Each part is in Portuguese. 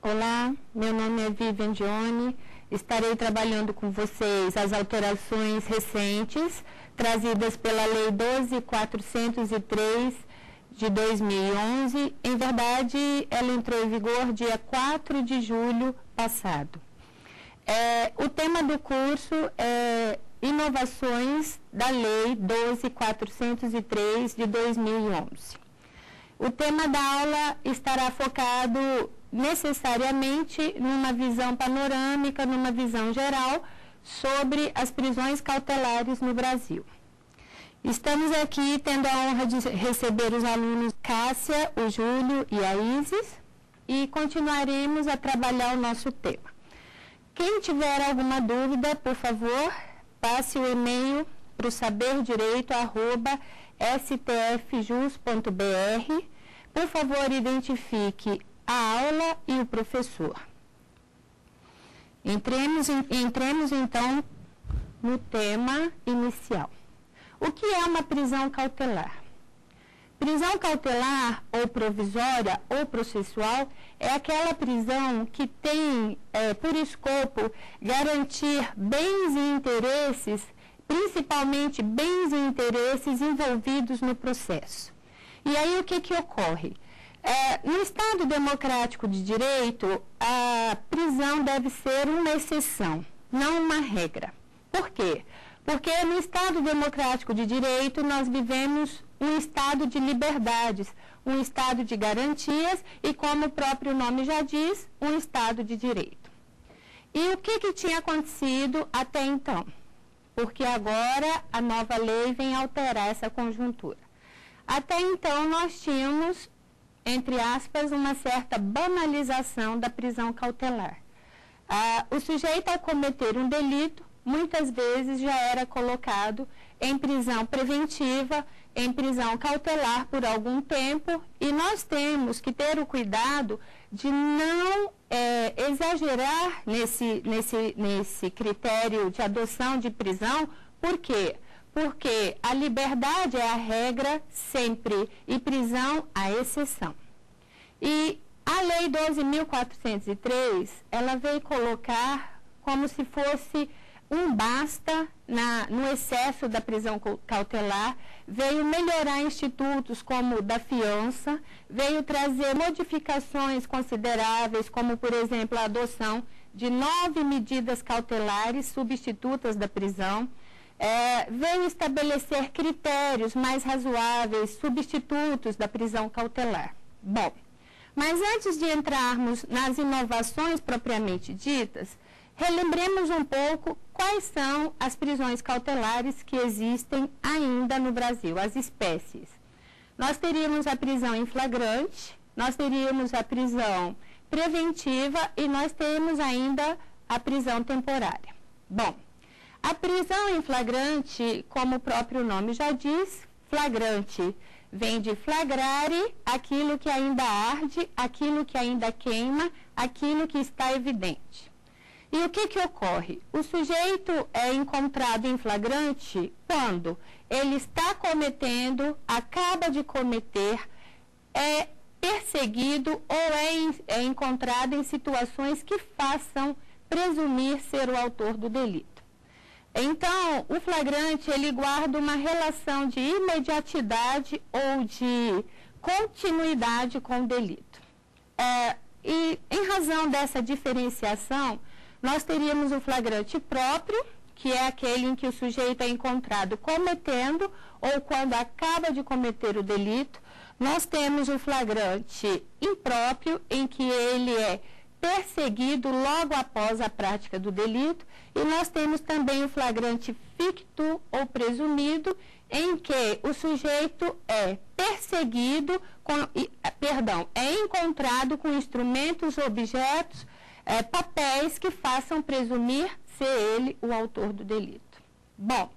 Olá, meu nome é Vivian Dione, estarei trabalhando com vocês as alterações recentes trazidas pela Lei 12.403 de 2011. Em verdade, ela entrou em vigor dia 4 de julho passado. O tema do curso é Inovações da Lei 12.403 de 2011. O tema da aula estará focado necessariamente numa visão panorâmica, numa visão geral, sobre as prisões cautelares no Brasil. Estamos aqui tendo a honra de receber os alunos Cássia, o Júlio e a Isis, e continuaremos a trabalhar o nosso tema. Quem tiver alguma dúvida, por favor, passe o e-mail para o saberdireito@stfjus.br. Por favor, identifique a aula e o professor. Entremos então no tema inicial. O que é uma prisão cautelar? Prisão cautelar, ou provisória, ou processual, é aquela prisão que tem por escopo garantir bens e interesses, principalmente bens e interesses envolvidos no processo. E aí o que ocorre? No Estado democrático de direito, a prisão deve ser uma exceção, não uma regra. Por quê? Porque no Estado democrático de direito nós vivemos um estado de liberdades, um estado de garantias e, como o próprio nome já diz, um estado de direito. E o que tinha acontecido até então? Porque agora a nova lei vem alterar essa conjuntura. Até então nós tínhamos, entre aspas, uma certa banalização da prisão cautelar. O sujeito, ao cometer um delito, muitas vezes já era colocado em prisão preventiva, em prisão cautelar por algum tempo, e nós temos que ter o cuidado de não exagerar nesse critério de adoção de prisão. Por quê? Porque a liberdade é a regra sempre e prisão a exceção. E a Lei 12.403, ela veio colocar como se fosse um basta no excesso da prisão cautelar, veio melhorar institutos como o da fiança, veio trazer modificações consideráveis, como, por exemplo, a adoção de 9 medidas cautelares substitutas da prisão, veio estabelecer critérios mais razoáveis, substitutos da prisão cautelar. Bom, mas antes de entrarmos nas inovações propriamente ditas, relembremos um pouco quais são as prisões cautelares que existem ainda no Brasil, as espécies. Nós teríamos a prisão em flagrante, nós teríamos a prisão preventiva e nós temos ainda a prisão temporária. Bom, a prisão em flagrante, como o próprio nome já diz, flagrante vem de flagrare, aquilo que ainda arde, aquilo que ainda queima, aquilo que está evidente. E o que ocorre? O sujeito é encontrado em flagrante quando ele está cometendo, acaba de cometer, é perseguido ou é encontrado em situações que façam presumir ser o autor do delito. Então, o flagrante, ele guarda uma relação de imediatidade ou de continuidade com o delito. E, em razão dessa diferenciação, nós teríamos o flagrante próprio, que é aquele em que o sujeito é encontrado cometendo ou quando acaba de cometer o delito. Nós temos o flagrante impróprio, em que ele é perseguido logo após a prática do delito, e nós temos também o flagrante ficto ou presumido, em que o sujeito é perseguido, é encontrado com instrumentos, objetos, papéis que façam presumir ser ele o autor do delito. Bom,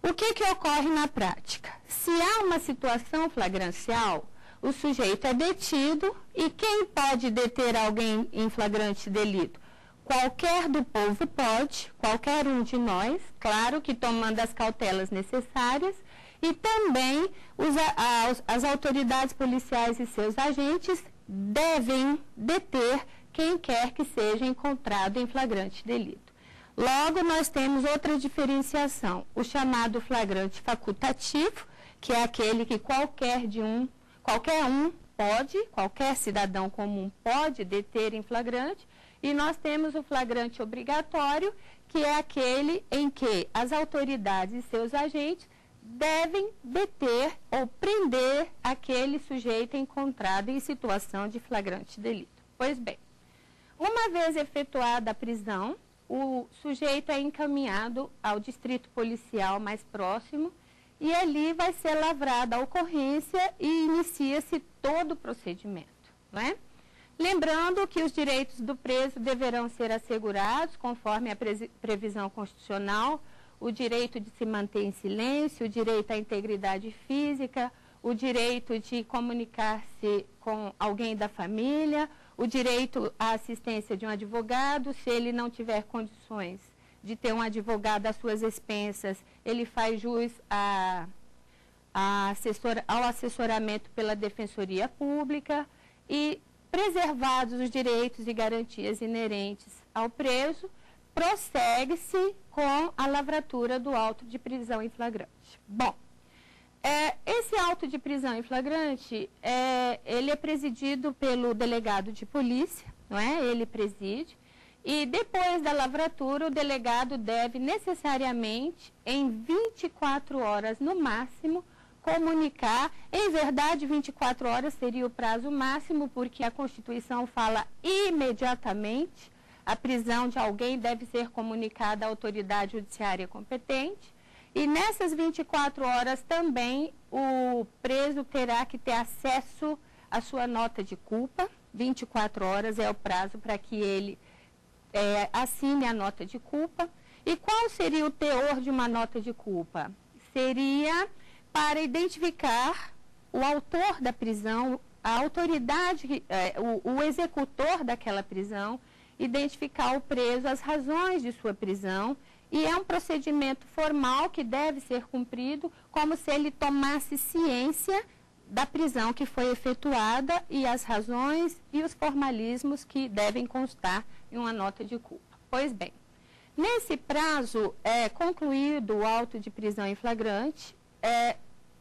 o que ocorre na prática? Se há uma situação flagrancial, o sujeito é detido, e quem pode deter alguém em flagrante delito? Qualquer do povo pode, qualquer um de nós, claro que tomando as cautelas necessárias, e também as autoridades policiais e seus agentes devem deter quem quer que seja encontrado em flagrante delito. Logo, nós temos outra diferenciação, o chamado flagrante facultativo, que é aquele que qualquer cidadão comum pode deter em flagrante, e nós temos o flagrante obrigatório, que é aquele em que as autoridades e seus agentes devem deter ou prender aquele sujeito encontrado em situação de flagrante delito. Pois bem, uma vez efetuada a prisão, o sujeito é encaminhado ao distrito policial mais próximo e ali vai ser lavrada a ocorrência e inicia-se todo o procedimento, não é? Lembrando que os direitos do preso deverão ser assegurados conforme a previsão constitucional, o direito de se manter em silêncio, o direito à integridade física, o direito de comunicar-se com alguém da família, o direito à assistência de um advogado. Se ele não tiver condições de ter um advogado às suas expensas, ele faz jus ao assessoramento pela Defensoria Pública e, preservados os direitos e garantias inerentes ao preso, prossegue-se com a lavratura do auto de prisão em flagrante. Bom, esse auto de prisão em flagrante, ele é presidido pelo delegado de polícia, não é? Ele preside, e depois da lavratura, o delegado deve necessariamente, em 24 horas no máximo, comunicar. Em verdade, 24 horas seria o prazo máximo, porque a Constituição fala imediatamente. A prisão de alguém deve ser comunicada à autoridade judiciária competente. E nessas 24 horas também o preso terá que ter acesso à sua nota de culpa. 24 horas é o prazo para que ele assine a nota de culpa. E qual seria o teor de uma nota de culpa? Seria para identificar o autor da prisão, a autoridade, o executor daquela prisão, identificar o preso, as razões de sua prisão, e é um procedimento formal que deve ser cumprido como se ele tomasse ciência da prisão que foi efetuada e as razões e os formalismos que devem constar em uma nota de culpa. Pois bem, nesse prazo, concluído o auto de prisão em flagrante,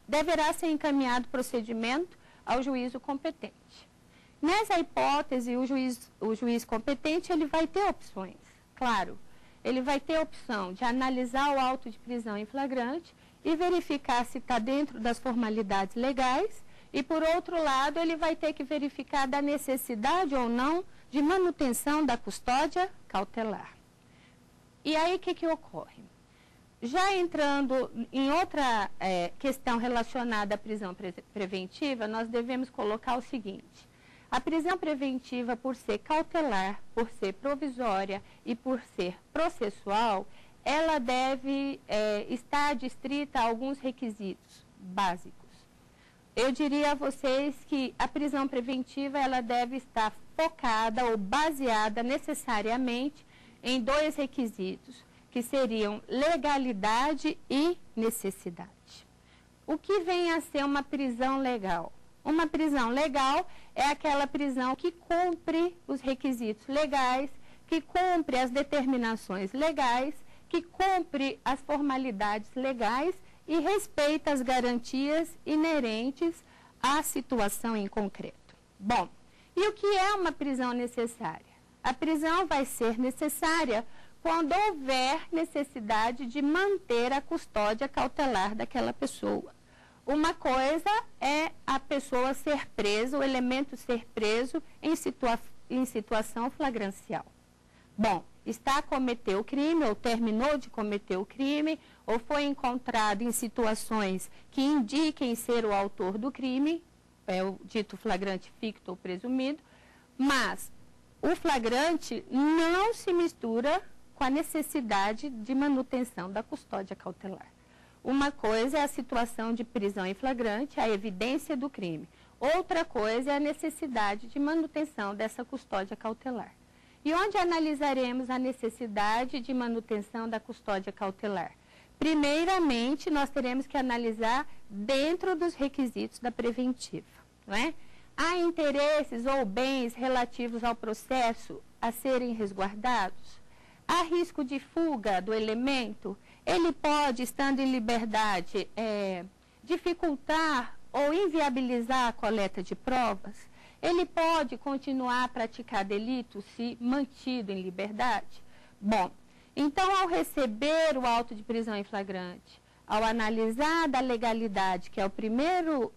deverá ser encaminhado o procedimento ao juízo competente. Nessa hipótese, o juiz competente ele vai ter opções, claro. Ele vai ter a opção de analisar o auto de prisão em flagrante e verificar se está dentro das formalidades legais e, por outro lado, ele vai ter que verificar da necessidade ou não de manutenção da custódia cautelar. E aí, o que ocorre? Já entrando em outra questão relacionada à prisão preventiva, nós devemos colocar o seguinte: a prisão preventiva, por ser cautelar, por ser provisória e por ser processual, ela deve estar adstrita a alguns requisitos básicos. Eu diria a vocês que a prisão preventiva ela deve estar focada ou baseada necessariamente em dois requisitos, que seriam legalidade e necessidade. O que vem a ser uma prisão legal? Uma prisão legal é aquela prisão que cumpre os requisitos legais, que cumpre as determinações legais, que cumpre as formalidades legais e respeita as garantias inerentes à situação em concreto. Bom, e o que é uma prisão necessária? A prisão vai ser necessária quando houver necessidade de manter a custódia cautelar daquela pessoa. Uma coisa é a pessoa ser presa, o elemento ser preso em situação flagrancial. Bom, está a cometer o crime, ou terminou de cometer o crime, ou foi encontrado em situações que indiquem ser o autor do crime, é o dito flagrante ficto ou presumido, mas o flagrante não se mistura com a necessidade de manutenção da custódia cautelar. Uma coisa é a situação de prisão em flagrante, a evidência do crime. Outra coisa é a necessidade de manutenção dessa custódia cautelar. E onde analisaremos a necessidade de manutenção da custódia cautelar? Primeiramente, nós teremos que analisar dentro dos requisitos da preventiva, não é? Há interesses ou bens relativos ao processo a serem resguardados? Há risco de fuga do elemento? Ele pode, estando em liberdade, dificultar ou inviabilizar a coleta de provas? Ele pode continuar a praticar delito se mantido em liberdade? Bom, então, ao receber o auto de prisão em flagrante, ao analisar da legalidade, que é o primeiro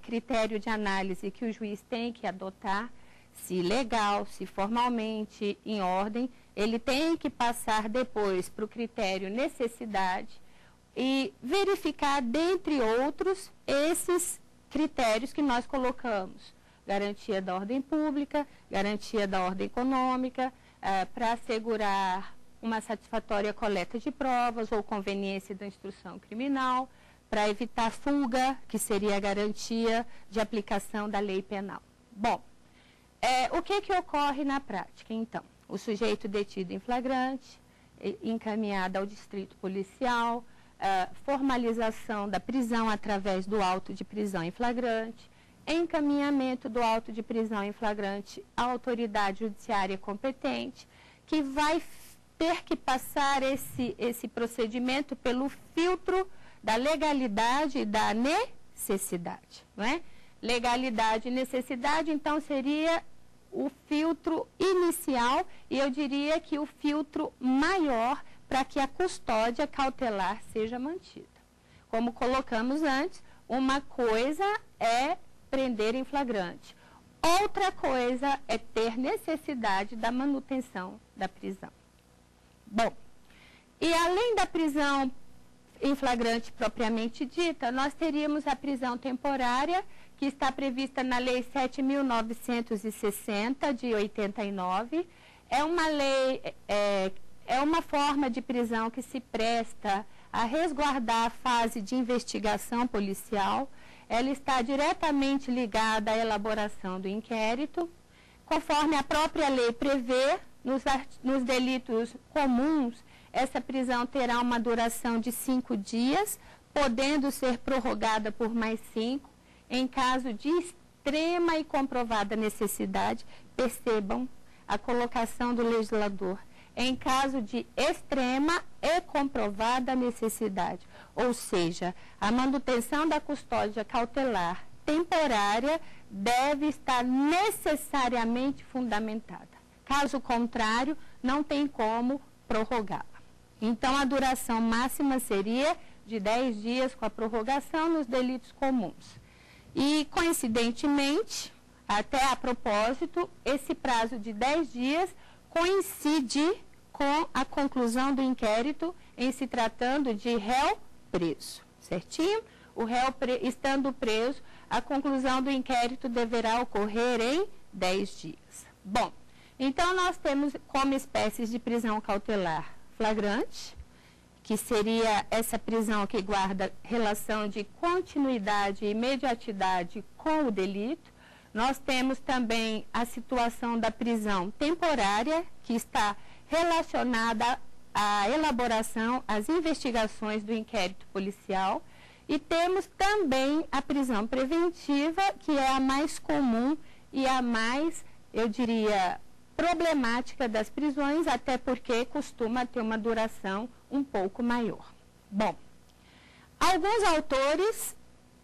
critério de análise que o juiz tem que adotar, se legal, se formalmente em ordem, ele tem que passar depois para o critério necessidade e verificar, dentre outros, esses critérios que nós colocamos. Garantia da ordem pública, garantia da ordem econômica, para assegurar uma satisfatória coleta de provas ou conveniência da instrução criminal, para evitar fuga, que seria a garantia de aplicação da lei penal. Bom, o que ocorre na prática, então? O sujeito detido em flagrante, encaminhado ao distrito policial, formalização da prisão através do auto de prisão em flagrante, encaminhamento do auto de prisão em flagrante à autoridade judiciária competente, que vai ter que passar esse procedimento pelo filtro da legalidade e da necessidade, não é? Legalidade e necessidade, então, seria o filtro inicial e eu diria que o filtro maior para que a custódia cautelar seja mantida. Como colocamos antes, uma coisa é prender em flagrante, outra coisa é ter necessidade da manutenção da prisão. Bom, e além da prisão em flagrante propriamente dita, nós teríamos a prisão temporária, que está prevista na Lei 7.960, de 89. É uma lei, é uma forma de prisão que se presta a resguardar a fase de investigação policial. Ela está diretamente ligada à elaboração do inquérito. Conforme a própria lei prevê, nos delitos comuns, essa prisão terá uma duração de 5 dias, podendo ser prorrogada por mais 5, em caso de extrema e comprovada necessidade. Percebam a colocação do legislador. Em caso de extrema e comprovada necessidade. Ou seja, a manutenção da custódia cautelar temporária deve estar necessariamente fundamentada. Caso contrário, não tem como prorrogá-la. Então, a duração máxima seria de 10 dias com a prorrogação nos delitos comuns. E, coincidentemente, até a propósito, esse prazo de 10 dias coincide com a conclusão do inquérito em se tratando de réu preso, certinho? O réu estando preso, a conclusão do inquérito deverá ocorrer em 10 dias. Bom, então nós temos como espécies de prisão cautelar flagrante, que seria essa prisão que guarda relação de continuidade e imediatidade com o delito. Nós temos também a situação da prisão temporária, que está relacionada à elaboração, às investigações do inquérito policial. E temos também a prisão preventiva, que é a mais comum e a mais, eu diria, problemática das prisões, até porque costuma ter uma duração um pouco maior. Bom, alguns autores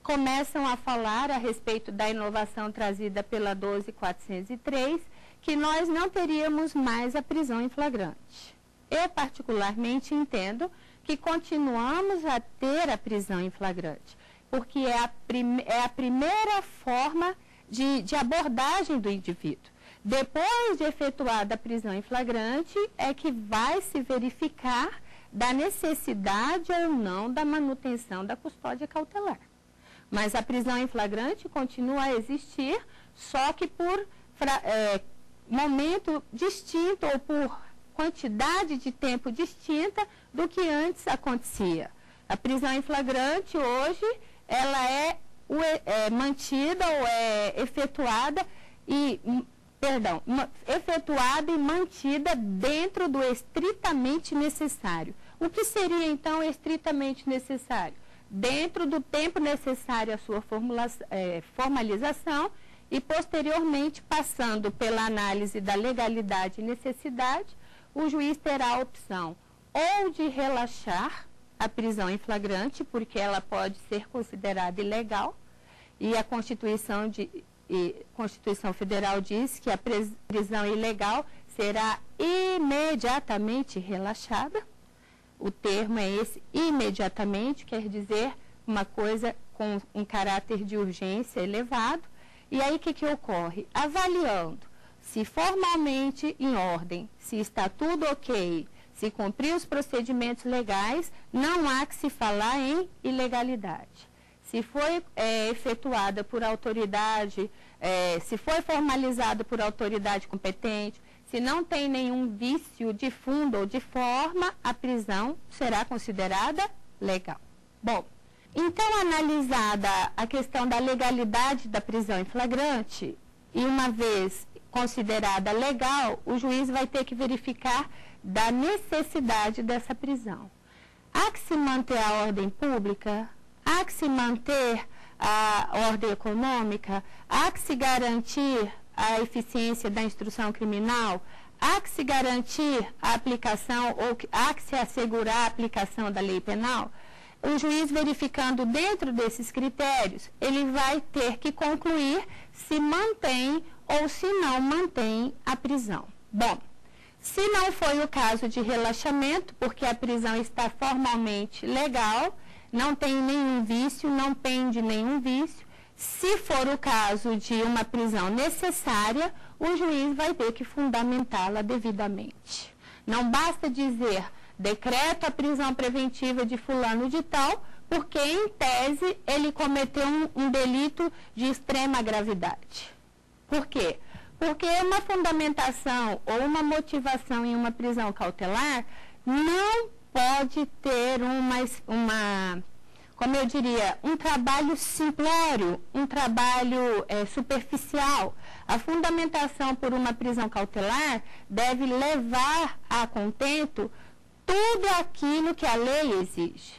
começam a falar a respeito da inovação trazida pela 12.403, que nós não teríamos mais a prisão em flagrante. Eu, particularmente, entendo que continuamos a ter a prisão em flagrante, porque é a primeira forma de abordagem do indivíduo. Depois de efetuada a prisão em flagrante, é que vai se verificar da necessidade ou não da manutenção da custódia cautelar. Mas a prisão em flagrante continua a existir, só que por momento distinto ou por quantidade de tempo distinta do que antes acontecia. A prisão em flagrante hoje, ela é mantida ou é efetuada efetuada e mantida dentro do estritamente necessário. O que seria, então, estritamente necessário? Dentro do tempo necessário à sua formalização e, posteriormente, passando pela análise da legalidade e necessidade, o juiz terá a opção ou de relaxar a prisão em flagrante, porque ela pode ser considerada ilegal, e a Constituição Federal diz que a prisão ilegal será imediatamente relaxada. O termo é esse, imediatamente, quer dizer uma coisa com um caráter de urgência elevado. E aí o que ocorre? Avaliando se formalmente em ordem, se está tudo ok, se cumprir os procedimentos legais, não há que se falar em ilegalidade. Se foi efetuada por autoridade, se foi formalizada por autoridade competente, se não tem nenhum vício de fundo ou de forma, a prisão será considerada legal. Bom, então, analisada a questão da legalidade da prisão em flagrante, e uma vez considerada legal, o juiz vai ter que verificar da necessidade dessa prisão. Há que se manter a ordem pública, há que se manter a ordem econômica, há que se garantir a eficiência da instrução criminal, há que se garantir a aplicação, ou há que se assegurar a aplicação da lei penal. O juiz, verificando dentro desses critérios, ele vai ter que concluir se mantém ou se não mantém a prisão. Bom, se não foi o caso de relaxamento, porque a prisão está formalmente legal, não tem nenhum vício, não pende nenhum vício, se for o caso de uma prisão necessária, o juiz vai ter que fundamentá-la devidamente. Não basta dizer: decreto a prisão preventiva de fulano de tal, porque, em tese, ele cometeu um delito de extrema gravidade. Por quê? Porque uma fundamentação ou uma motivação em uma prisão cautelar não pode ter como eu diria, um trabalho simplório, um trabalho superficial. A fundamentação por uma prisão cautelar deve levar a contento tudo aquilo que a lei exige.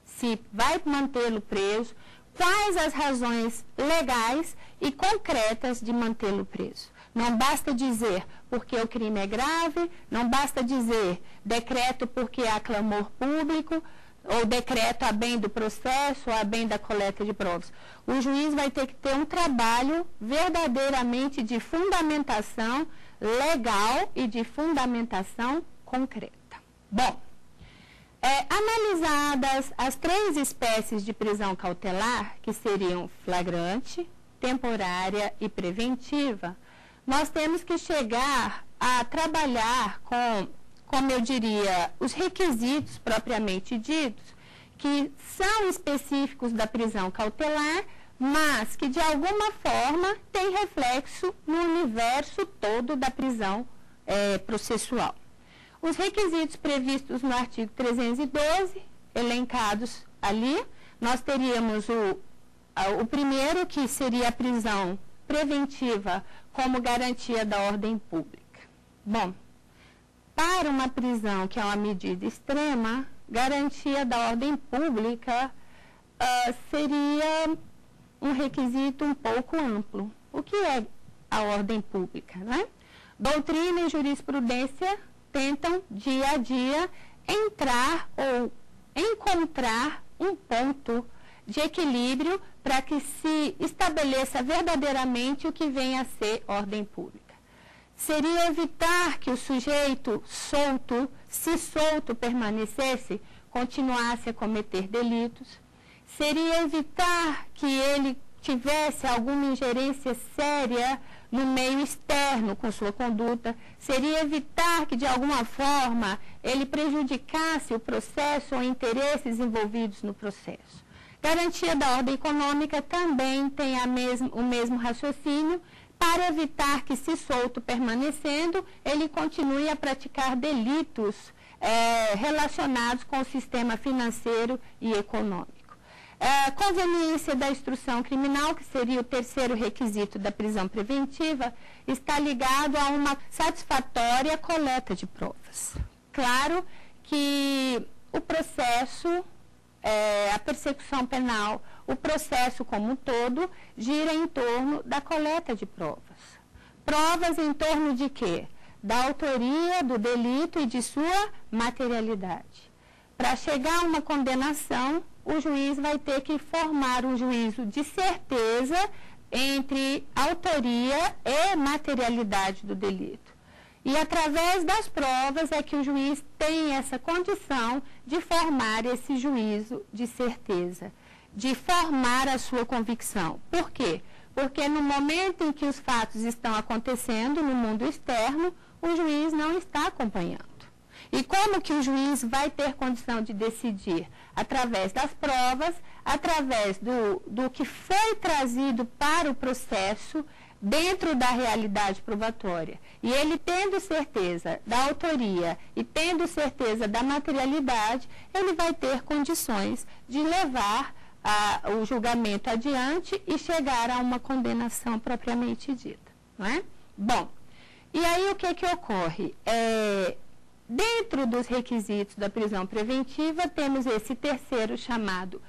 Se vai mantê-lo preso, quais as razões legais e concretas de mantê-lo preso. Não basta dizer porque o crime é grave, não basta dizer decreto porque há clamor público, ou decreto a bem do processo, ou a bem da coleta de provas. O juiz vai ter que ter um trabalho verdadeiramente de fundamentação legal e de fundamentação concreta. Bom, analisadas as 3 espécies de prisão cautelar, que seriam flagrante, temporária e preventiva, nós temos que chegar a trabalhar com, como eu diria, os requisitos propriamente ditos, que são específicos da prisão cautelar, mas que de alguma forma tem reflexo no universo todo da prisão processual. Os requisitos previstos no artigo 312, elencados ali, nós teríamos o primeiro, que seria a prisão preventiva como garantia da ordem pública. Bom, para uma prisão que é uma medida extrema, garantia da ordem pública seria um requisito um pouco amplo. O que é a ordem pública, né? Doutrina e jurisprudência tentam, dia a dia, entrar ou encontrar um ponto de equilíbrio para que se estabeleça verdadeiramente o que vem a ser ordem pública. Seria evitar que o sujeito solto, se solto permanecesse, continuasse a cometer delitos. Seria evitar que ele tivesse alguma ingerência séria no meio externo com sua conduta. Seria evitar que, de alguma forma, ele prejudicasse o processo ou interesses envolvidos no processo. Garantia da ordem econômica também tem o mesmo raciocínio, para evitar que, se solto permanecendo, ele continue a praticar delitos relacionados com o sistema financeiro e econômico. Conveniência da instrução criminal, que seria o terceiro requisito da prisão preventiva, está ligado a uma satisfatória coleta de provas. Claro que o processo, a persecução penal, o processo como um todo gira em torno da coleta de provas. Provas em torno de quê? Da autoria do delito e de sua materialidade. Para chegar a uma condenação, o juiz vai ter que formar um juízo de certeza entre autoria e materialidade do delito. E através das provas é que o juiz tem essa condição de formar esse juízo de certeza, de formar a sua convicção. Por quê? Porque no momento em que os fatos estão acontecendo no mundo externo, o juiz não está acompanhando. E como que o juiz vai ter condição de decidir? Através das provas, através do que foi trazido para o processo dentro da realidade probatória. E ele tendo certeza da autoria e tendo certeza da materialidade, ele vai ter condições de levar o julgamento adiante e chegar a uma condenação propriamente dita. Não é? Bom, e aí o que ocorre? Dentro dos requisitos da prisão preventiva, temos esse terceiro chamado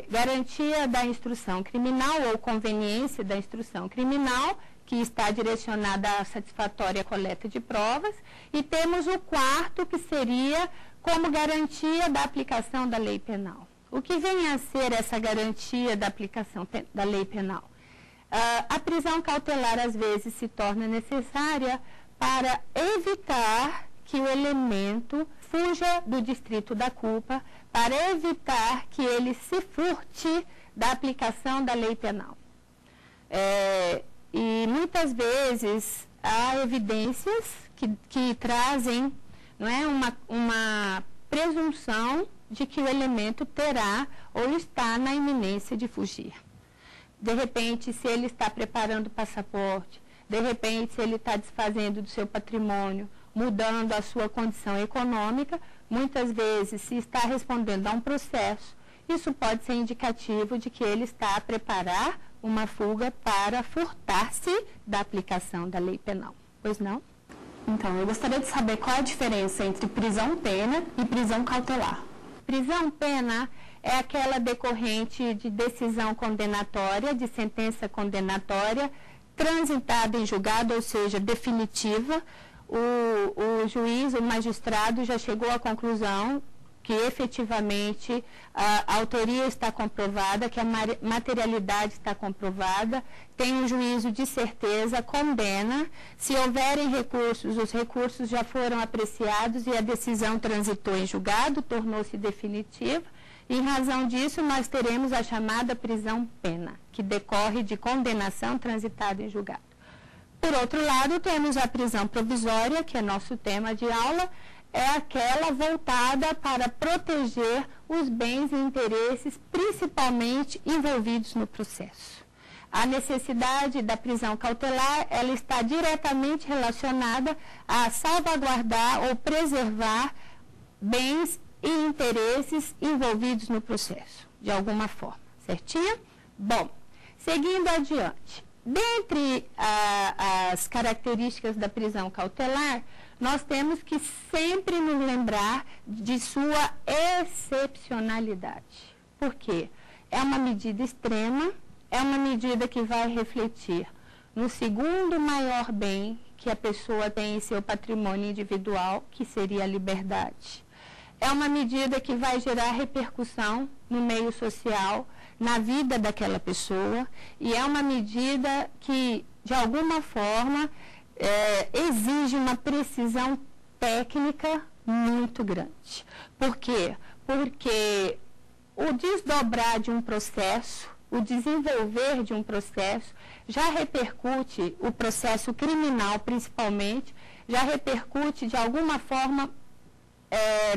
garantia da instrução criminal ou conveniência da instrução criminal, que está direcionada à satisfatória coleta de provas, e temos o quarto, que seria como garantia da aplicação da lei penal. O que vem a ser essa garantia da aplicação da lei penal? A prisão cautelar, às vezes, se torna necessária para evitar que o elemento fuja do distrito da culpa, para evitar que ele se furte da aplicação da lei penal. E muitas vezes há evidências que trazem, não é, uma presunção de que o elemento terá ou está na iminência de fugir. De repente, se ele está preparando o passaporte, de repente, se ele está desfazendo do seu patrimônio, mudando a sua condição econômica, muitas vezes, se está respondendo a um processo, isso pode ser indicativo de que ele está a preparar uma fuga para furtar-se da aplicação da lei penal. Pois não? Então, eu gostaria de saber qual é a diferença entre prisão-pena e prisão cautelar. Prisão-pena é aquela decorrente de decisão condenatória, de sentença condenatória, transitada em julgado, ou seja, definitiva. O juiz, o magistrado, já chegou à conclusão que efetivamente a autoria está comprovada, que a materialidade está comprovada, tem um juízo de certeza, condena. Se houverem recursos, os recursos já foram apreciados e a decisão transitou em julgado, tornou-se definitiva. Em razão disso, nós teremos a chamada prisão-pena, que decorre de condenação transitada em julgado. Por outro lado, temos a prisão provisória, que é nosso tema de aula, é aquela voltada para proteger os bens e interesses principalmente envolvidos no processo. A necessidade da prisão cautelar, ela está diretamente relacionada a salvaguardar ou preservar bens e interesses envolvidos no processo, de alguma forma, certinho? Bom, seguindo adiante. Dentre as características da prisão cautelar, nós temos que sempre nos lembrar de sua excepcionalidade. Por quê? É uma medida extrema, é uma medida que vai refletir no segundo maior bem que a pessoa tem em seu patrimônio individual, que seria a liberdade. É uma medida que vai gerar repercussão no meio social, na vida daquela pessoa, e é uma medida que, de alguma forma, exige uma precisão técnica muito grande. Por quê? Porque o desdobrar de um processo, o desenvolver de um processo, já repercute, o processo criminal principalmente, já repercute de alguma forma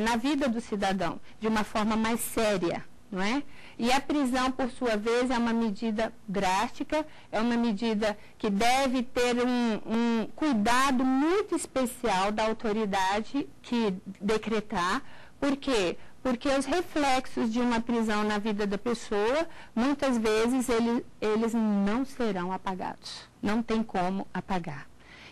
na vida do cidadão, de uma forma mais séria, não é? E a prisão, por sua vez, é uma medida drástica, é uma medida que deve ter um cuidado muito especial da autoridade que decretar. Por quê? Porque os reflexos de uma prisão na vida da pessoa, muitas vezes, eles não serão apagados. Não tem como apagar.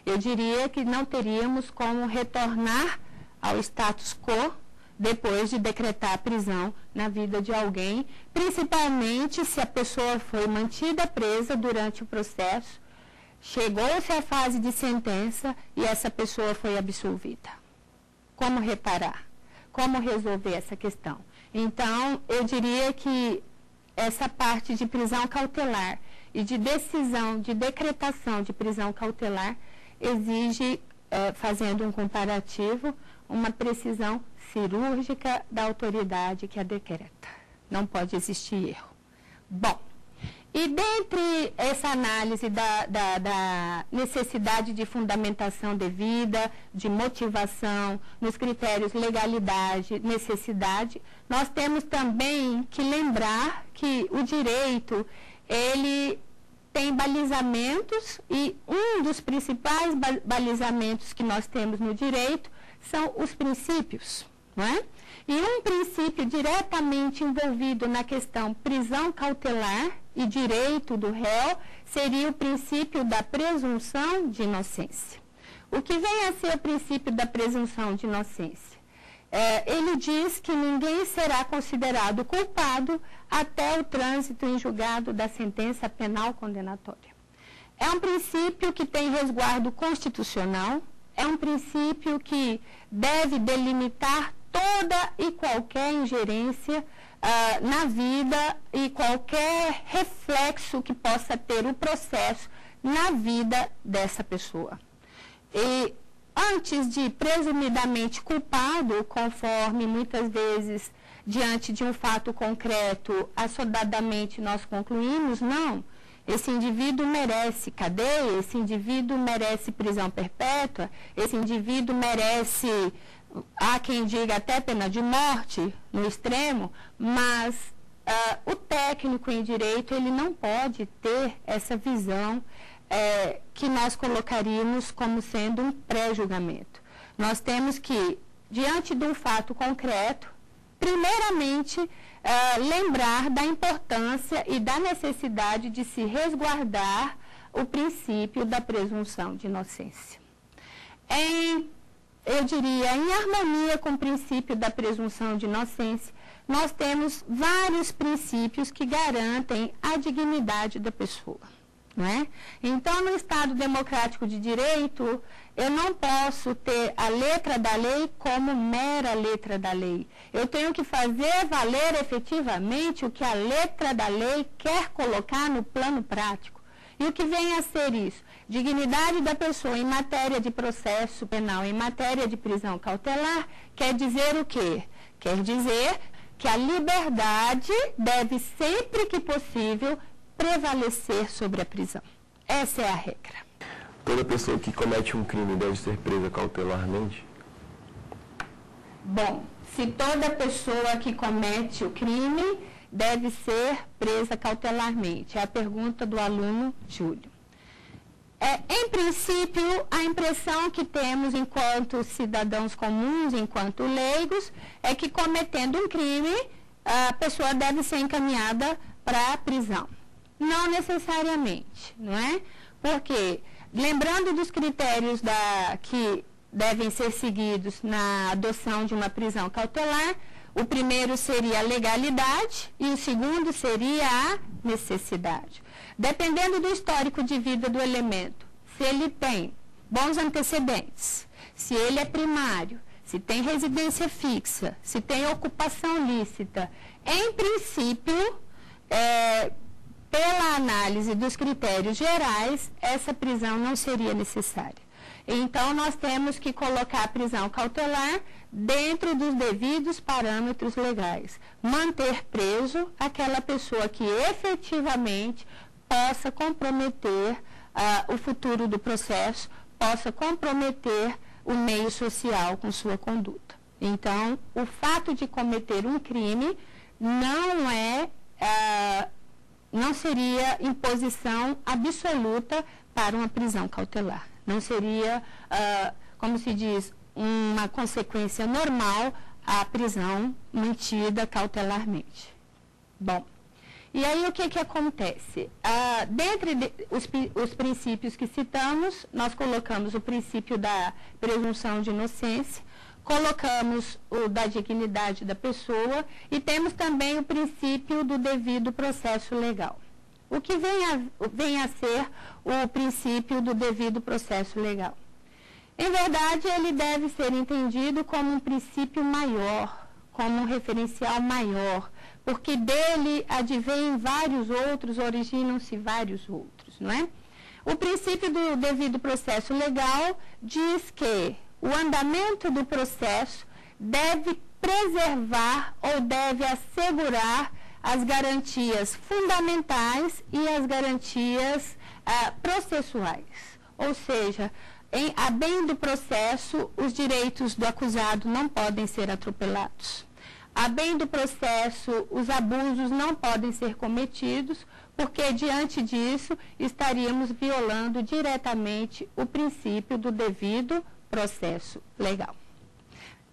Eu diria que não teríamos como retornar ao status quo, depois de decretar a prisão na vida de alguém, principalmente se a pessoa foi mantida presa durante o processo, chegou-se à fase de sentença e essa pessoa foi absolvida. Como reparar? Como resolver essa questão? Então, eu diria que essa parte de prisão cautelar e de decisão, de decretação de prisão cautelar, exige, fazendo um comparativo, uma precisão cirúrgica da autoridade que a decreta. Não pode existir erro. Bom, e dentre essa análise da necessidade de fundamentação devida, de motivação, nos critérios legalidade, necessidade, nós temos também que lembrar que o direito, ele tem balizamentos e um dos principais balizamentos que nós temos no direito são os princípios, não é? E um princípio diretamente envolvido na questão prisão cautelar e direito do réu seria o princípio da presunção de inocência. O que vem a ser o princípio da presunção de inocência? Ele diz que ninguém será considerado culpado até o trânsito em julgado da sentença penal condenatória. É um princípio que tem resguardo constitucional, é um princípio que deve delimitar toda e qualquer ingerência na vida e qualquer reflexo que possa ter o processo na vida dessa pessoa. E antes de presumidamente culpado, conforme muitas vezes diante de um fato concreto, assodadamente nós concluímos, não, esse indivíduo merece cadeia, esse indivíduo merece prisão perpétua, esse indivíduo merece, há quem diga até pena de morte no extremo, mas o técnico em direito, ele não pode ter essa visão que nós colocaríamos como sendo um pré-julgamento. Nós temos que, diante de um fato concreto, primeiramente, lembrar da importância e da necessidade de se resguardar o princípio da presunção de inocência. Eu diria, em harmonia com o princípio da presunção de inocência, nós temos vários princípios que garantem a dignidade da pessoa. Não é? Então, no Estado democrático de direito, eu não posso ter a letra da lei como mera letra da lei. Eu tenho que fazer valer efetivamente o que a letra da lei quer colocar no plano prático. E o que vem a ser isso? Dignidade da pessoa em matéria de processo penal, em matéria de prisão cautelar, quer dizer o quê? Quer dizer que a liberdade deve, sempre que possível, prevalecer sobre a prisão. Essa é a regra. Toda pessoa que comete um crime deve ser presa cautelarmente? Bom, se toda pessoa que comete o crime deve ser presa cautelarmente. É a pergunta do aluno Júlio. Em princípio, a impressão que temos enquanto cidadãos comuns, enquanto leigos, é que cometendo um crime, a pessoa deve ser encaminhada para a prisão. Não necessariamente, não é? Porque, lembrando dos critérios que devem ser seguidos na adoção de uma prisão cautelar, o primeiro seria a legalidade e o segundo seria a necessidade. Dependendo do histórico de vida do elemento, se ele tem bons antecedentes, se ele é primário, se tem residência fixa, se tem ocupação lícita, em princípio, pela análise dos critérios gerais, essa prisão não seria necessária. Então, nós temos que colocar a prisão cautelar dentro dos devidos parâmetros legais. Manter preso aquela pessoa que efetivamente possa comprometer o futuro do processo, possa comprometer o meio social com sua conduta. Então, o fato de cometer um crime não seria imposição absoluta para uma prisão cautelar. Não seria, como se diz, uma consequência normal à prisão mantida cautelarmente. Bom, e aí o que acontece? Dentre os princípios que citamos, nós colocamos o princípio da presunção de inocência colocamos o da dignidade da pessoa e temos também o princípio do devido processo legal. O que vem a ser o princípio do devido processo legal? Em verdade, ele deve ser entendido como um princípio maior, como um referencial maior, porque dele advêm vários outros, originam-se vários outros, não é? O princípio do devido processo legal diz que o andamento do processo deve preservar ou deve assegurar as garantias fundamentais e as garantias processuais. Ou seja, a bem do processo, os direitos do acusado não podem ser atropelados. A bem do processo, os abusos não podem ser cometidos, porque diante disso estaríamos violando diretamente o princípio do devido processo legal.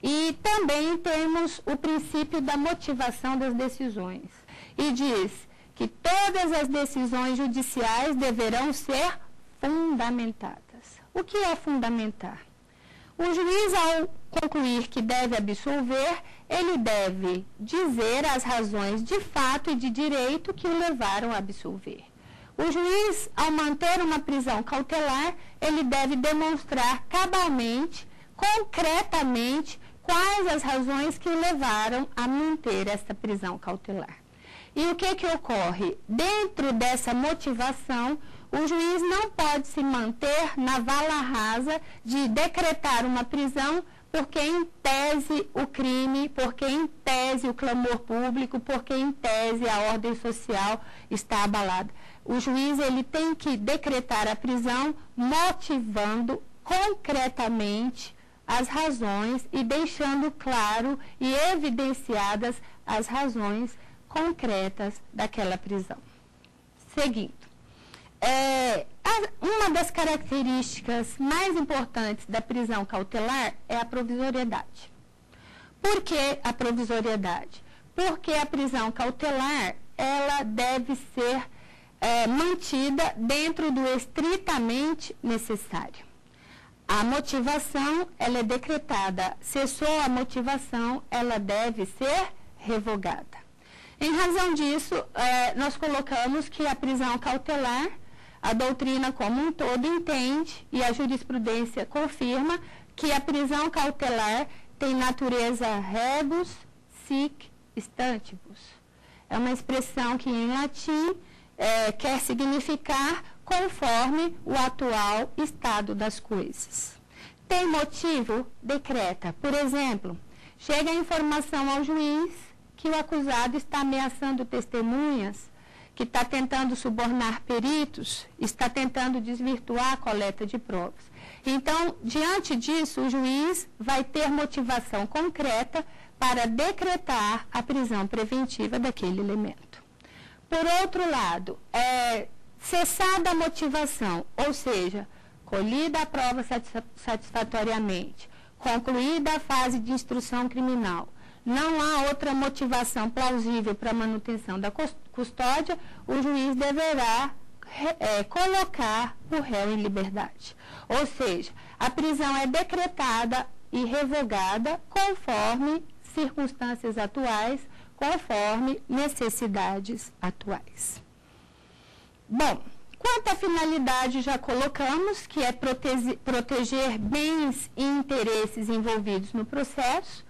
E também temos o princípio da motivação das decisões. E diz que todas as decisões judiciais deverão ser fundamentadas. O que é fundamentar? O juiz, ao concluir que deve absolver, ele deve dizer as razões de fato e de direito que o levaram a absolver. O juiz, ao manter uma prisão cautelar, ele deve demonstrar cabalmente, concretamente, quais as razões que o levaram a manter essa prisão cautelar. E o que ocorre? Dentro dessa motivação, o juiz não pode se manter na vala rasa de decretar uma prisão porque em tese o crime, porque em tese o clamor público, porque em tese a ordem social está abalada. O juiz ele tem que decretar a prisão motivando concretamente as razões e deixando claro e evidenciadas as razões concretas daquela prisão. Seguindo. Uma das características mais importantes da prisão cautelar é a provisoriedade. Por que a provisoriedade? Porque a prisão cautelar ela deve ser mantida dentro do estritamente necessário. A motivação ela é decretada. Cessou a motivação, ela deve ser revogada. Em razão disso, nós colocamos que a prisão cautelar, a doutrina como um todo entende e a jurisprudência confirma que a prisão cautelar tem natureza rebus sic stantibus. É uma expressão que em latim quer significar conforme o atual estado das coisas. Tem motivo? Decreta. Por exemplo, chega a informação ao juiz que o acusado está ameaçando testemunhas, que está tentando subornar peritos, está tentando desvirtuar a coleta de provas. Então, diante disso, o juiz vai ter motivação concreta para decretar a prisão preventiva daquele elemento. Por outro lado, cessada a motivação, ou seja, colhida a prova satisfatoriamente, concluída a fase de instrução criminal, não há outra motivação plausível para a manutenção da custódia, o juiz deverá colocar o réu em liberdade. Ou seja, a prisão é decretada e revogada conforme circunstâncias atuais, conforme necessidades atuais. Bom, quanto à finalidade, já colocamos que é proteger bens e interesses envolvidos no processo,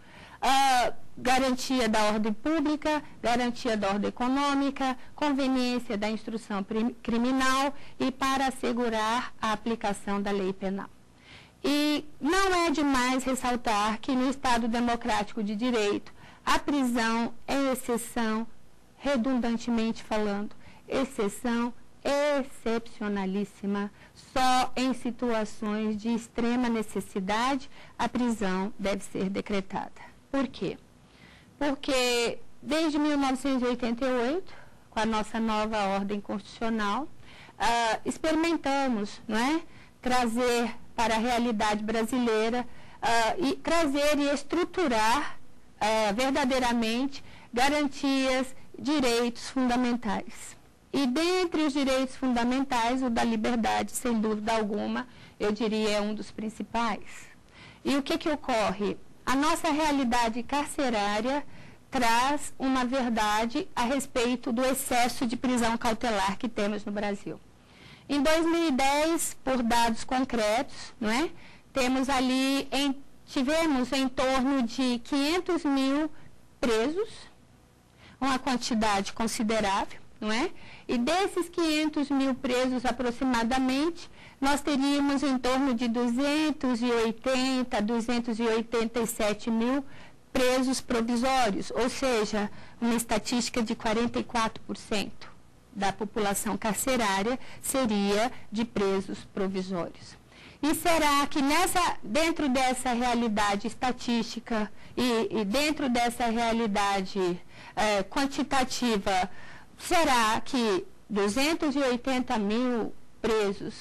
garantia da ordem pública, garantia da ordem econômica, conveniência da instrução criminal e para assegurar a aplicação da lei penal. E não é demais ressaltar que no Estado democrático de direito, a prisão é exceção, redundantemente falando, exceção excepcionalíssima. Só em situações de extrema necessidade a prisão deve ser decretada. Por quê? Porque desde 1988, com a nossa nova ordem constitucional, experimentamos, não é, trazer para a realidade brasileira e trazer e estruturar verdadeiramente garantias, direitos fundamentais. E dentre os direitos fundamentais, o da liberdade, sem dúvida alguma, eu diria, é um dos principais. E o que ocorre? a nossa realidade carcerária traz uma verdade a respeito do excesso de prisão cautelar que temos no Brasil. Em 2010, por dados concretos, não é? Tivemos em torno de 500 mil presos, uma quantidade considerável, não é? E desses 500 mil presos aproximadamente, nós teríamos em torno de 287 mil presos provisórios, ou seja, uma estatística de 44% da população carcerária seria de presos provisórios. E será que dentro dessa realidade estatística e dentro dessa realidade quantitativa, será que 280 mil presos,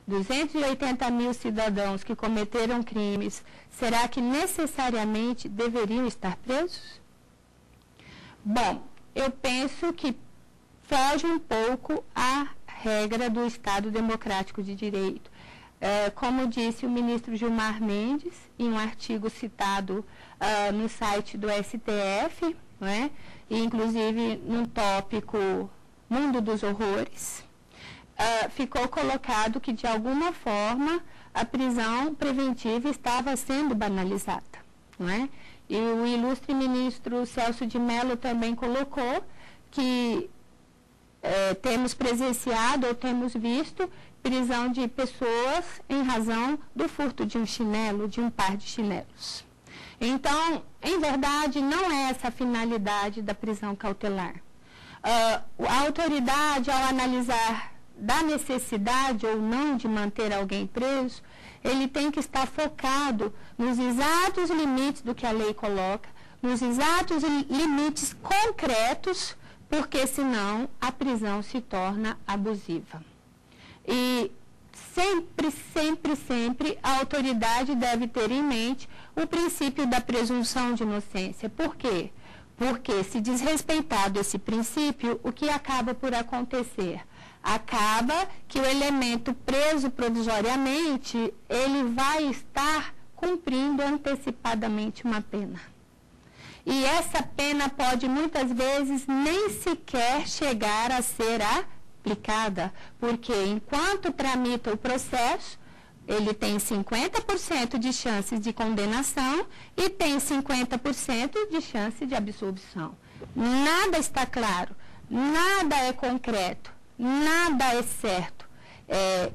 280 mil cidadãos que cometeram crimes, será que necessariamente deveriam estar presos? Bom, eu penso que foge um pouco a regra do Estado Democrático de Direito. Como disse o ministro Gilmar Mendes, em um artigo citado no site do STF, não é? E, inclusive num tópico Mundo dos Horrores, ficou colocado que, de alguma forma, a prisão preventiva estava sendo banalizada, não é? E o ilustre ministro Celso de Mello também colocou que temos presenciado ou temos visto prisão de pessoas em razão do furto de um chinelo, de um par de chinelos. Então, em verdade, não é essa a finalidade da prisão cautelar. A autoridade, ao analisar da necessidade ou não de manter alguém preso, ele tem que estar focado nos exatos limites do que a lei coloca, nos exatos limites concretos, porque senão a prisão se torna abusiva. E sempre, sempre, sempre a autoridade deve ter em mente o princípio da presunção de inocência. Por quê? Porque, se desrespeitado esse princípio, o que acaba por acontecer? Acaba que o elemento preso provisoriamente, ele vai estar cumprindo antecipadamente uma pena. E essa pena pode, muitas vezes, nem sequer chegar a ser aplicada, porque enquanto tramita o processo, ele tem 50% de chances de condenação e tem 50% de chance de absolvição. Nada está claro, nada é concreto, nada é certo.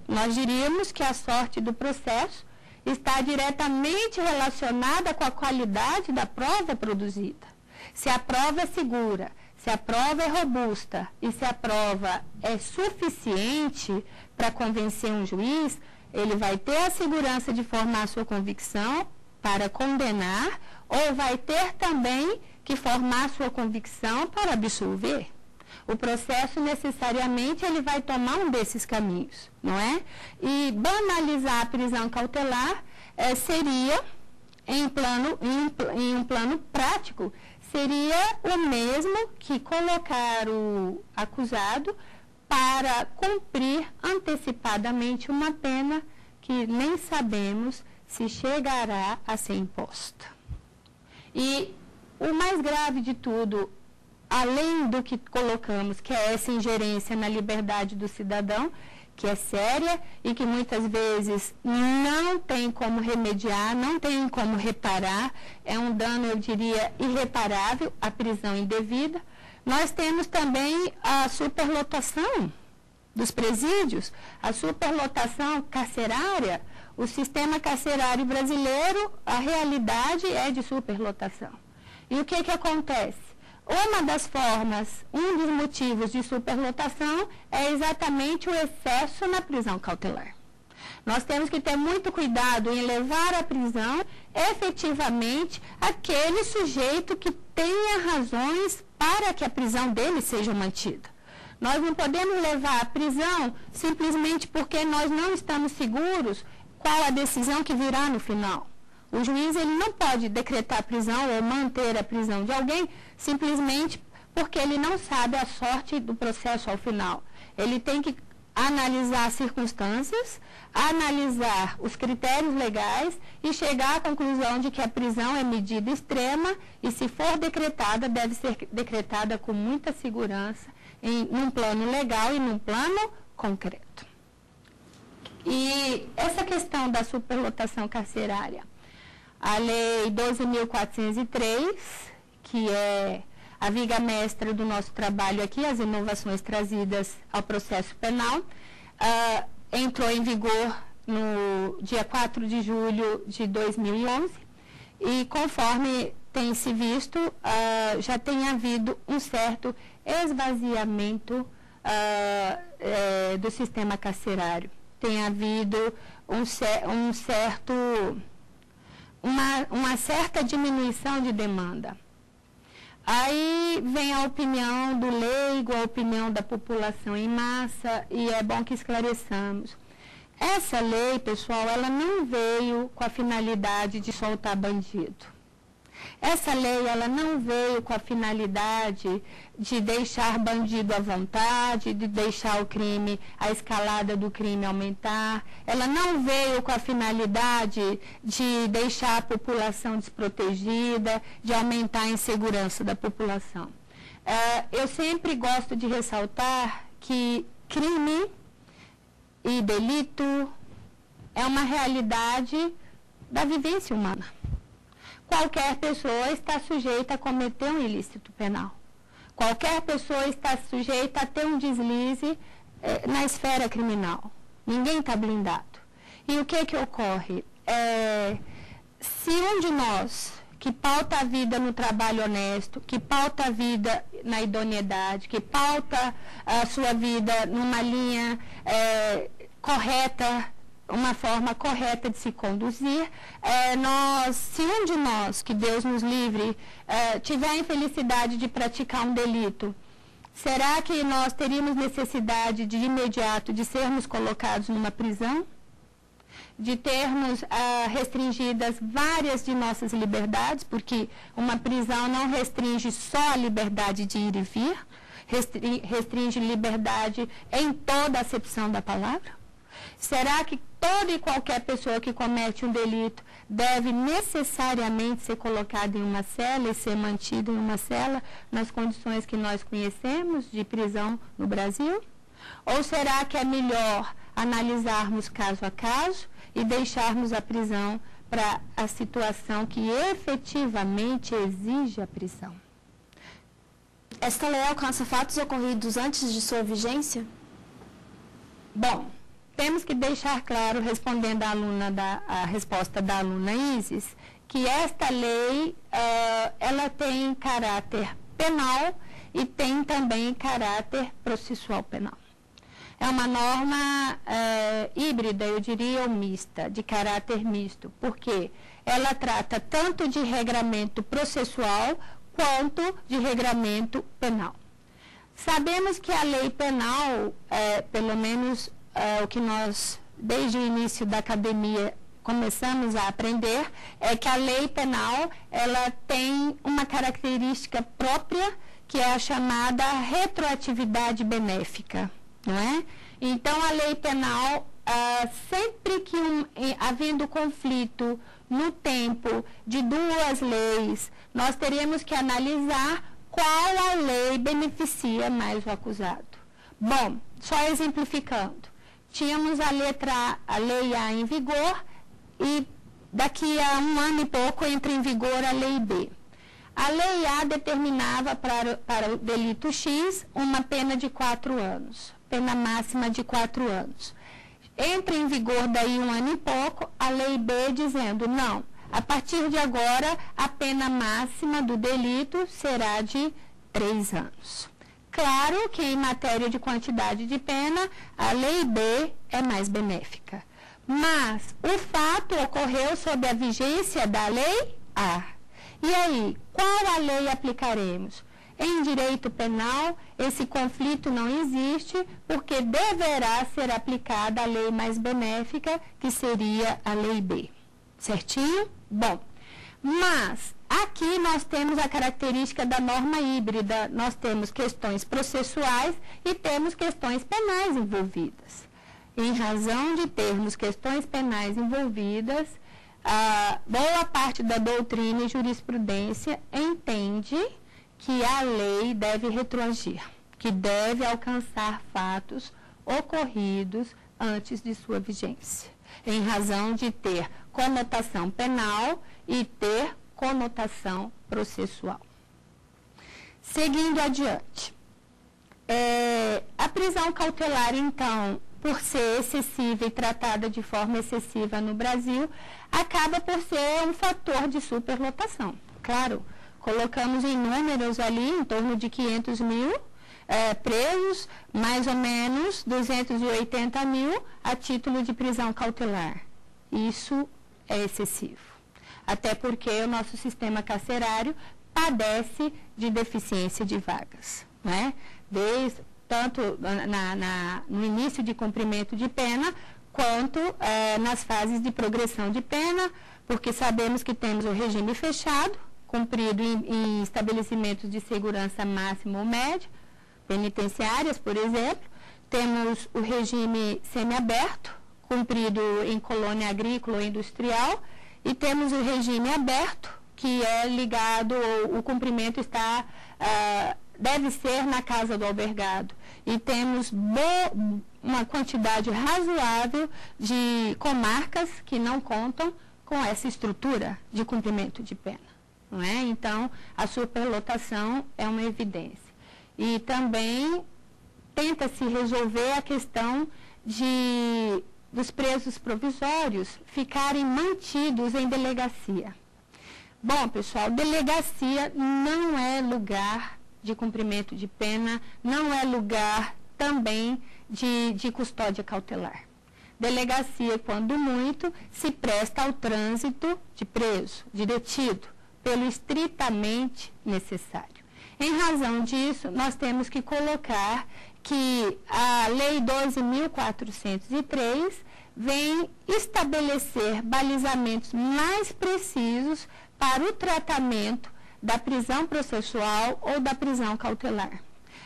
Nós diríamos que a sorte do processo está diretamente relacionada com a qualidade da prova produzida. Se a prova é segura, se a prova é robusta e se a prova é suficiente para convencer um juiz, ele vai ter a segurança de formar sua convicção para condenar ou vai ter também que formar sua convicção para absolver. O processo, necessariamente, ele vai tomar um desses caminhos, não é? E banalizar a prisão cautelar seria, em um plano prático, seria o mesmo que colocar o acusado para cumprir antecipadamente uma pena que nem sabemos se chegará a ser imposta. E o mais grave de tudo, além do que colocamos, que é essa ingerência na liberdade do cidadão, que é séria e que muitas vezes não tem como remediar, não tem como reparar, é um dano, eu diria, irreparável, a prisão indevida. Nós temos também a superlotação dos presídios, a superlotação carcerária. O sistema carcerário brasileiro, a realidade é de superlotação. E o que acontece? Uma das formas, um dos motivos de superlotação é exatamente o excesso na prisão cautelar. Nós temos que ter muito cuidado em levar à prisão efetivamente aquele sujeito que tenha razões para que a prisão dele seja mantida. Nós não podemos levar à prisão simplesmente porque nós não estamos seguros qual a decisão que virá no final. O juiz ele não pode decretar a prisão ou manter a prisão de alguém simplesmente porque ele não sabe a sorte do processo ao final. Ele tem que analisar as circunstâncias, analisar os critérios legais e chegar à conclusão de que a prisão é medida extrema e, se for decretada, deve ser decretada com muita segurança num plano legal e num plano concreto. E essa questão da superlotação carcerária, a Lei 12.403, que é a viga mestra do nosso trabalho aqui, as inovações trazidas ao processo penal, entrou em vigor no dia 4 de julho de 2011 e, conforme tem se visto, já tem havido um certo esvaziamento do sistema carcerário. Tem havido uma certa diminuição de demanda. Aí vem a opinião do leigo, a opinião da população em massa, e é bom que esclareçamos. Essa lei, pessoal, ela não veio com a finalidade de soltar bandido. Essa lei, ela não veio com a finalidade de deixar bandido à vontade, de deixar o crime, a escalada do crime aumentar. Ela não veio com a finalidade de deixar a população desprotegida, de aumentar a insegurança da população. Eu sempre gosto de ressaltar que crime e delito é uma realidade da vivência humana. Qualquer pessoa está sujeita a cometer um ilícito penal. Qualquer pessoa está sujeita a ter um deslize na esfera criminal. Ninguém está blindado. E o que ocorre? Se um de nós, que pauta a vida no trabalho honesto, que pauta a vida na idoneidade, que pauta a sua vida numa linha correta, uma forma correta de se conduzir, se um de nós, que Deus nos livre, tiver a infelicidade de praticar um delito, será que nós teríamos necessidade de imediato de sermos colocados numa prisão? De termos restringidas várias de nossas liberdades, porque uma prisão não restringe só a liberdade de ir e vir, restringe liberdade em toda a acepção da palavra? Será que toda e qualquer pessoa que comete um delito deve necessariamente ser colocada em uma cela e ser mantida em uma cela nas condições que nós conhecemos de prisão no Brasil? Ou será que é melhor analisarmos caso a caso e deixarmos a prisão para a situação que efetivamente exige a prisão? Esta lei alcança fatos ocorridos antes de sua vigência? Bom, temos que deixar claro, respondendo a resposta da aluna Isis, que esta lei, ela tem caráter penal e tem também caráter processual penal. É uma norma híbrida, eu diria, ou mista, de caráter misto, porque ela trata tanto de regramento processual quanto de regramento penal. Sabemos que a lei penal, pelo menos o que nós, desde o início da academia, começamos a aprender, é que a lei penal, ela tem uma característica própria, que é a chamada retroatividade benéfica, não é? Então, a lei penal, sempre que havendo conflito no tempo de duas leis, nós teremos que analisar qual a lei beneficia mais o acusado. Bom, só exemplificando. Tínhamos a Lei A em vigor e daqui a um ano e pouco entra em vigor a Lei B. A Lei A determinava para o delito X uma pena de 4 anos, pena máxima de 4 anos. Entra em vigor daí um ano e pouco a Lei B dizendo, não, a partir de agora a pena máxima do delito será de 3 anos. Claro que em matéria de quantidade de pena, a Lei B é mais benéfica. Mas o fato ocorreu sob a vigência da Lei A. E aí, qual a lei aplicaremos? Em direito penal, esse conflito não existe, porque deverá ser aplicada a lei mais benéfica, que seria a Lei B. Certinho? Bom, mas Aqui nós temos a característica da norma híbrida, nós temos questões processuais e temos questões penais envolvidas. Em razão de termos questões penais envolvidas, boa parte da doutrina e jurisprudência entende que a lei deve retroagir, que deve alcançar fatos ocorridos antes de sua vigência, em razão de ter conotação penal e ter conotação processual. Seguindo adiante, a prisão cautelar, então, por ser excessiva e tratada de forma excessiva no Brasil, acaba por ser um fator de superlotação. Claro, colocamos em números ali em torno de 500 mil presos, mais ou menos 280 mil a título de prisão cautelar. Isso é excessivo. Até porque o nosso sistema carcerário padece de deficiência de vagas, né? Tanto no início de cumprimento de pena, quanto nas fases de progressão de pena, porque sabemos que temos o regime fechado, cumprido em estabelecimentos de segurança máxima ou média, penitenciárias, por exemplo. Temos o regime semiaberto, cumprido em colônia agrícola ou industrial, e temos o regime aberto, que é ligado, o cumprimento deve ser na casa do albergado. E temos uma quantidade razoável de comarcas que não contam com essa estrutura de cumprimento de pena, não é? Então, a superlotação é uma evidência. E também tenta-se resolver a questão dos presos provisórios ficarem mantidos em delegacia. Bom, pessoal, delegacia não é lugar de cumprimento de pena, não é lugar também de custódia cautelar. Delegacia, quando muito, se presta ao trânsito de preso, de detido, pelo estritamente necessário. Em razão disso, nós temos que colocar que a Lei 12.403 vem estabelecer balizamentos mais precisos para o tratamento da prisão processual ou da prisão cautelar.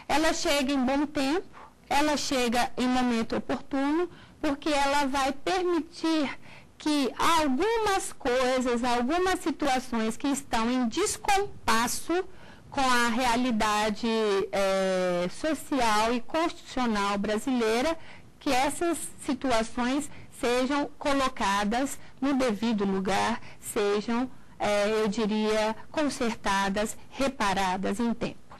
Ela chega em bom tempo, ela chega em momento oportuno, porque ela vai permitir que algumas coisas, algumas situações que estão em descompasso com a realidade social e constitucional brasileira, que essas situações sejam colocadas no devido lugar, sejam, eu diria, consertadas, reparadas em tempo.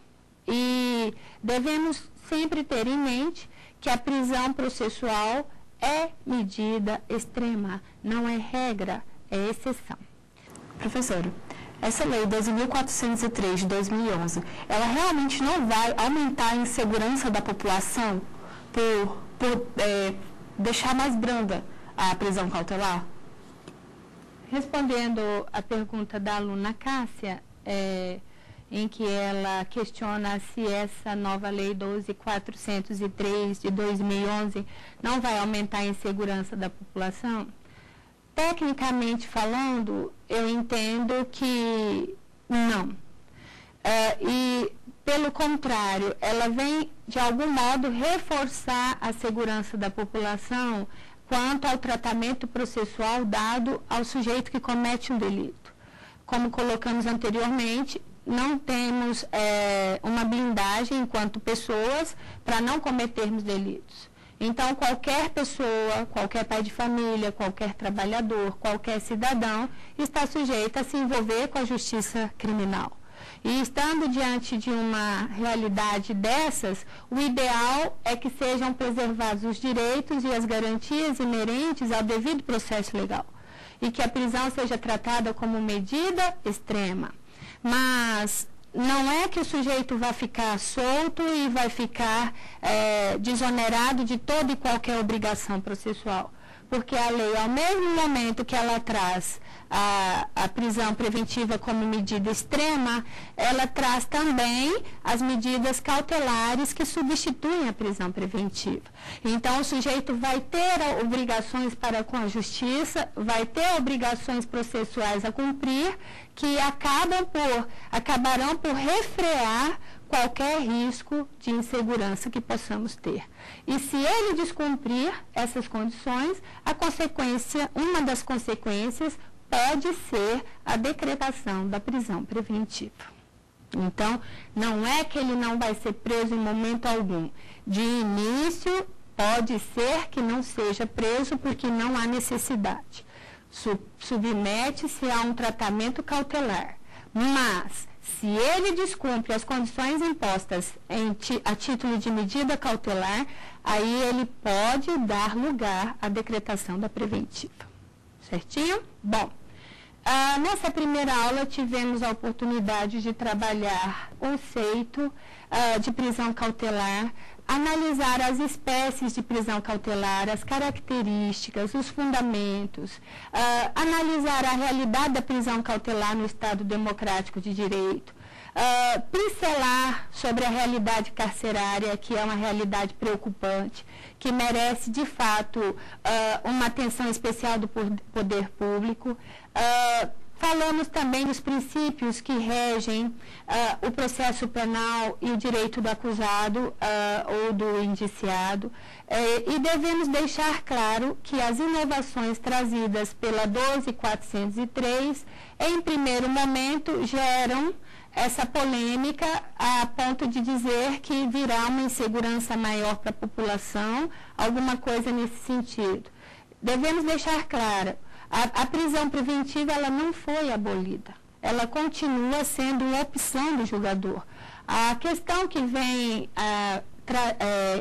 E devemos sempre ter em mente que a prisão processual é medida extrema, não é regra, é exceção. Professora, essa lei 12.403 de 2011, ela realmente não vai aumentar a insegurança da população por deixar mais branda a prisão cautelar? Respondendo à pergunta da aluna Cássia, em que ela questiona se essa nova lei 12.403 de 2011 não vai aumentar a insegurança da população, tecnicamente falando, eu entendo que não. E, pelo contrário, ela vem, de algum modo, reforçar a segurança da população quanto ao tratamento processual dado ao sujeito que comete um delito. Como colocamos anteriormente, não temos uma blindagem enquanto pessoas para não cometermos delitos. Então, qualquer pessoa, qualquer pai de família, qualquer trabalhador, qualquer cidadão está sujeito a se envolver com a justiça criminal. E estando diante de uma realidade dessas, o ideal é que sejam preservados os direitos e as garantias inerentes ao devido processo legal. E que a prisão seja tratada como medida extrema. Mas não é que o sujeito vai ficar solto e vai ficar desonerado de toda e qualquer obrigação processual. porque a lei, ao mesmo momento que ela traz a prisão preventiva como medida extrema, ela traz também as medidas cautelares que substituem a prisão preventiva. Então, o sujeito vai ter obrigações para com a justiça, vai ter obrigações processuais a cumprir, que acabarão por refrear qualquer risco de insegurança que possamos ter. E se ele descumprir essas condições, uma das consequências pode ser a decretação da prisão preventiva. Então, não é que ele não vai ser preso em momento algum. De início, pode ser que não seja preso porque não há necessidade. Submete-se a um tratamento cautelar. Mas, se ele descumpre as condições impostas a título de medida cautelar, aí ele pode dar lugar à decretação da preventiva. Certinho? Bom, nessa primeira aula tivemos a oportunidade de trabalhar o conceito de prisão cautelar, analisar as espécies de prisão cautelar, as características, os fundamentos, analisar a realidade da prisão cautelar no Estado Democrático de Direito, pincelar sobre a realidade carcerária, que é uma realidade preocupante, que merece, de fato, uma atenção especial do poder público. Falamos também dos princípios que regem o processo penal e o direito do acusado ou do indiciado. E devemos deixar claro que as inovações trazidas pela 12.403, em primeiro momento, geram essa polêmica a ponto de dizer que virá uma insegurança maior para a população, alguma coisa nesse sentido. Devemos deixar claro, a prisão preventiva ela não foi abolida, ela continua sendo uma opção do julgador. A questão que vem,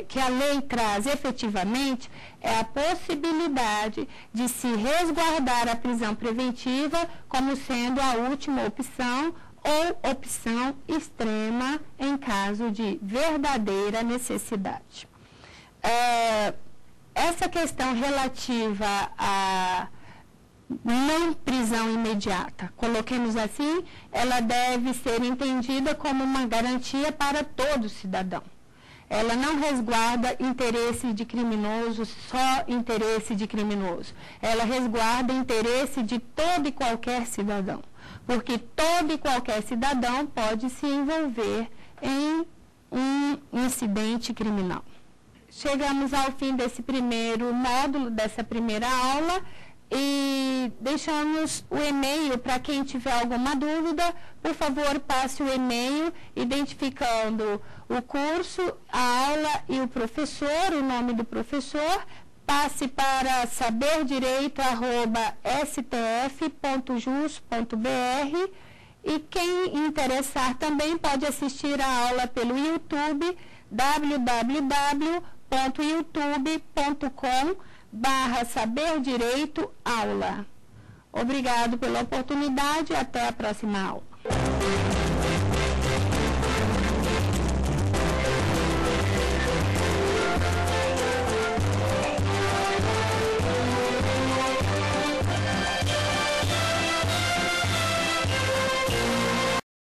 que a lei traz efetivamente é a possibilidade de se resguardar a prisão preventiva como sendo a última opção ou opção extrema em caso de verdadeira necessidade. Essa questão relativa à não prisão imediata, coloquemos assim, ela deve ser entendida como uma garantia para todo cidadão. Ela não resguarda interesse de criminoso, só interesse de criminoso. Ela resguarda interesse de todo e qualquer cidadão, porque todo e qualquer cidadão pode se envolver em um incidente criminal. Chegamos ao fim desse primeiro módulo, dessa primeira aula, e deixamos o e-mail para quem tiver alguma dúvida. Por favor, passe o e-mail identificando o curso, a aula e o professor, o nome do professor. Passe para saberdireito@stf.jus.br e quem interessar também pode assistir a aula pelo YouTube, www.youtube.com/saberdireitoaula. Obrigado pela oportunidade e até a próxima aula.